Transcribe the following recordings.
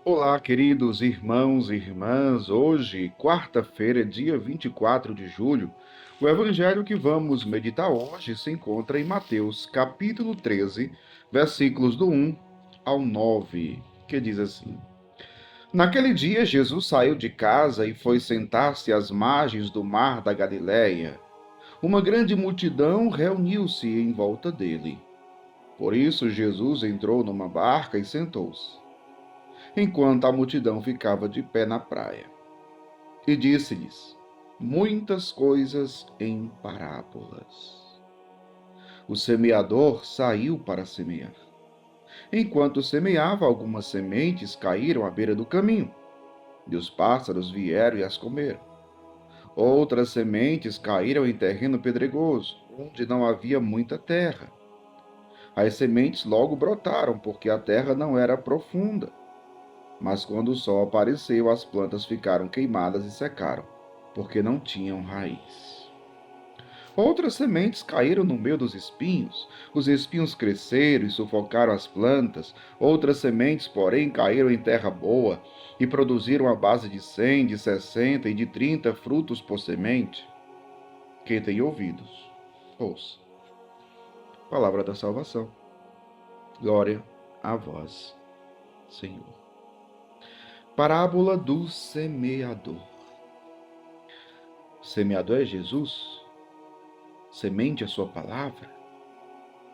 Olá, queridos irmãos e irmãs. Hoje, quarta-feira, dia 24 de julho, o evangelho que vamos meditar hoje se encontra em Mateus, capítulo 13, versículos do 1 ao 9, que diz assim: Naquele dia, Jesus saiu de casa e foi sentar-se às margens do mar da Galileia. Uma grande multidão reuniu-se em volta dele. Por isso, Jesus entrou numa barca e sentou-se, enquanto a multidão ficava de pé na praia. E disse-lhes muitas coisas em parábolas. O semeador saiu para semear. Enquanto semeava, algumas sementes caíram à beira do caminho, e os pássaros vieram e as comeram. Outras sementes caíram em terreno pedregoso, onde não havia muita terra. As sementes logo brotaram, porque a terra não era profunda. Mas quando o sol apareceu, as plantas ficaram queimadas e secaram, porque não tinham raiz. Outras sementes caíram no meio dos espinhos. Os espinhos cresceram e sufocaram as plantas. Outras sementes, porém, caíram em terra boa e produziram a base de 100, de 60 e de 30 frutos por semente. Quem tem ouvidos, ouça. Palavra da salvação. Glória a vós, Senhor. Parábola do semeador. O semeador é Jesus. Semente é sua palavra.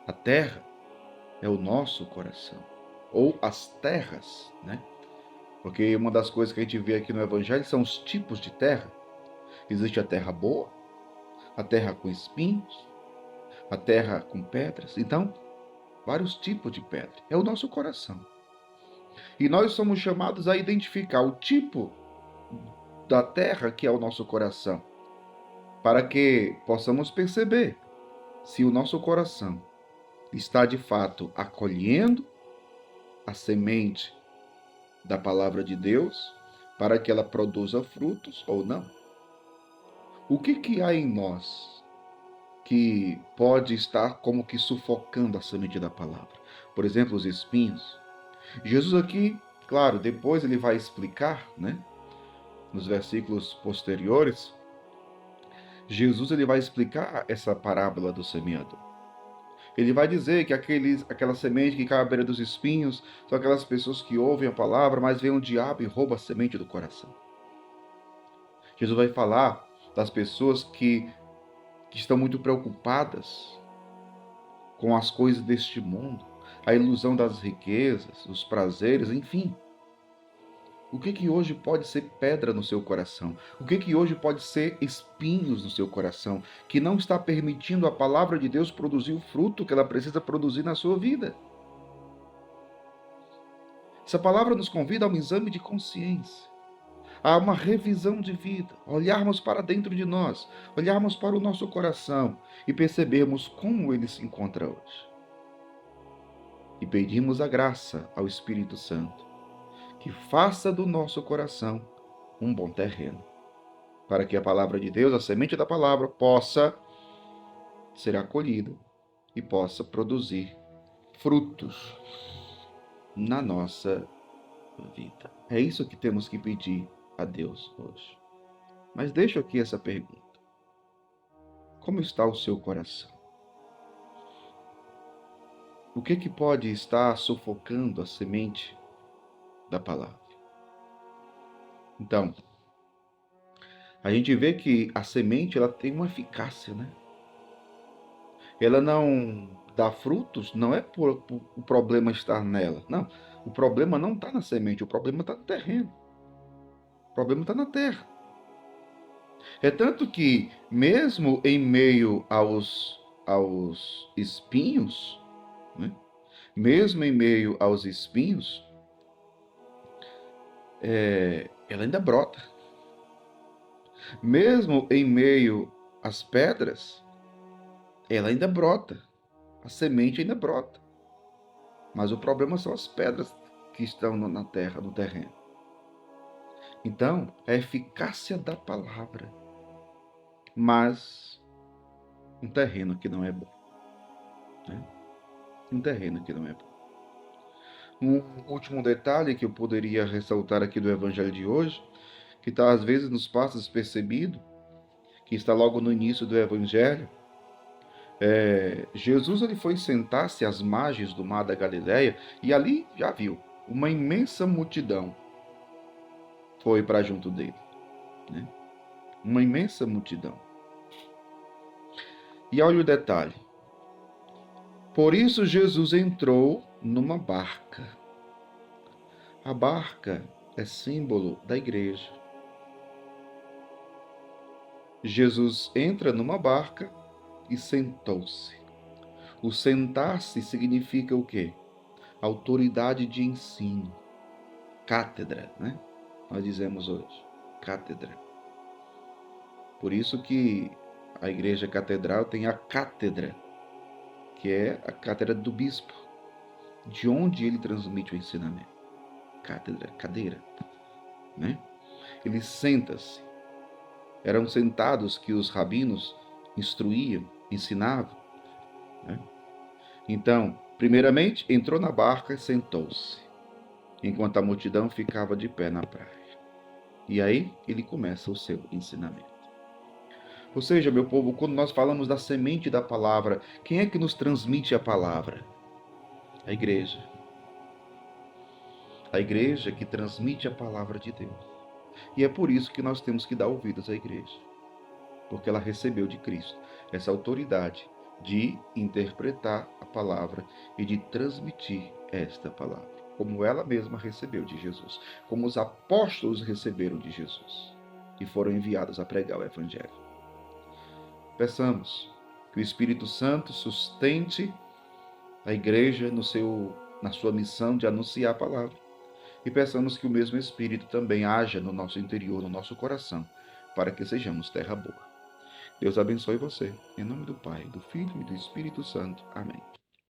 A terra é o nosso coração. Ou as terras, né? Porque uma das coisas que a gente vê aqui no Evangelho são os tipos de terra. Existe a terra boa, a terra com espinhos, a terra com pedras. Então, vários tipos de pedra. É o nosso coração. E nós somos chamados a identificar o tipo da terra que é o nosso coração, para que possamos perceber se o nosso coração está de fato acolhendo a semente da palavra de Deus para que ela produza frutos ou não. O que há em nós que pode estar como que sufocando a semente da palavra? Por exemplo, os espinhos. Jesus aqui, claro, depois ele vai explicar, né? Nos versículos posteriores, Jesus ele vai explicar essa parábola do semeador. Ele vai dizer que aquela semente que cai à beira dos espinhos são aquelas pessoas que ouvem a palavra, mas vem um diabo e rouba a semente do coração. Jesus vai falar das pessoas que estão muito preocupadas com as coisas deste mundo, a ilusão das riquezas, os prazeres, enfim. O que hoje pode ser pedra no seu coração? O que hoje pode ser espinhos no seu coração, que não está permitindo a palavra de Deus produzir o fruto que ela precisa produzir na sua vida? Essa palavra nos convida a um exame de consciência, a uma revisão de vida, olharmos para dentro de nós, olharmos para o nosso coração e percebermos como ele se encontra hoje. E pedimos a graça ao Espírito Santo, que faça do nosso coração um bom terreno, para que a palavra de Deus, a semente da palavra, possa ser acolhida e possa produzir frutos na nossa vida. É isso que temos que pedir a Deus hoje. Mas deixo aqui essa pergunta. Como está o seu coração? O que pode estar sufocando a semente da palavra? Então, a gente vê que a semente ela tem uma eficácia, né? Ela não dá frutos, não é por o problema estar nela. Não, o problema não está na semente, o problema está no terreno. O problema está na terra. É tanto que, mesmo em meio aos espinhos, né? Mesmo em meio aos espinhos, ela ainda brota. Mesmo em meio às pedras, ela ainda brota. A semente ainda brota. Mas o problema são as pedras que estão na terra, no terreno. Então, é a eficácia da palavra, mas um terreno que não é bom. Né? Um terreno que não é bom. Um último detalhe que eu poderia ressaltar aqui do Evangelho de hoje, que está às vezes nos passa despercebido, que está logo no início do Evangelho. Jesus ele foi sentar-se às margens do mar da Galileia e ali já viu uma imensa multidão foi para junto dele, né? Uma imensa multidão. E olha o detalhe. Por isso Jesus entrou numa barca. A barca é símbolo da igreja. Jesus entra numa barca e sentou-se. O sentar-se significa o quê? Autoridade de ensino. Cátedra, né? Nós dizemos hoje. Cátedra. Por isso que a igreja catedral tem a cátedra, que é a cátedra do bispo, de onde ele transmite o ensinamento. Cátedra, cadeira, né? Ele senta-se. Eram sentados que os rabinos instruíam, ensinavam, né? Então, primeiramente, entrou na barca e sentou-se, enquanto a multidão ficava de pé na praia. E aí ele começa o seu ensinamento. Ou seja, meu povo, quando nós falamos da semente da palavra, quem é que nos transmite a palavra? A igreja. A igreja que transmite a palavra de Deus. E é por isso que nós temos que dar ouvidos à igreja. Porque ela recebeu de Cristo essa autoridade de interpretar a palavra e de transmitir esta palavra, como ela mesma recebeu de Jesus, como os apóstolos receberam de Jesus e foram enviados a pregar o evangelho. Peçamos que o Espírito Santo sustente a igreja na sua missão de anunciar a palavra. E peçamos que o mesmo Espírito também haja no nosso interior, no nosso coração, para que sejamos terra boa. Deus abençoe você. Em nome do Pai, do Filho e do Espírito Santo. Amém.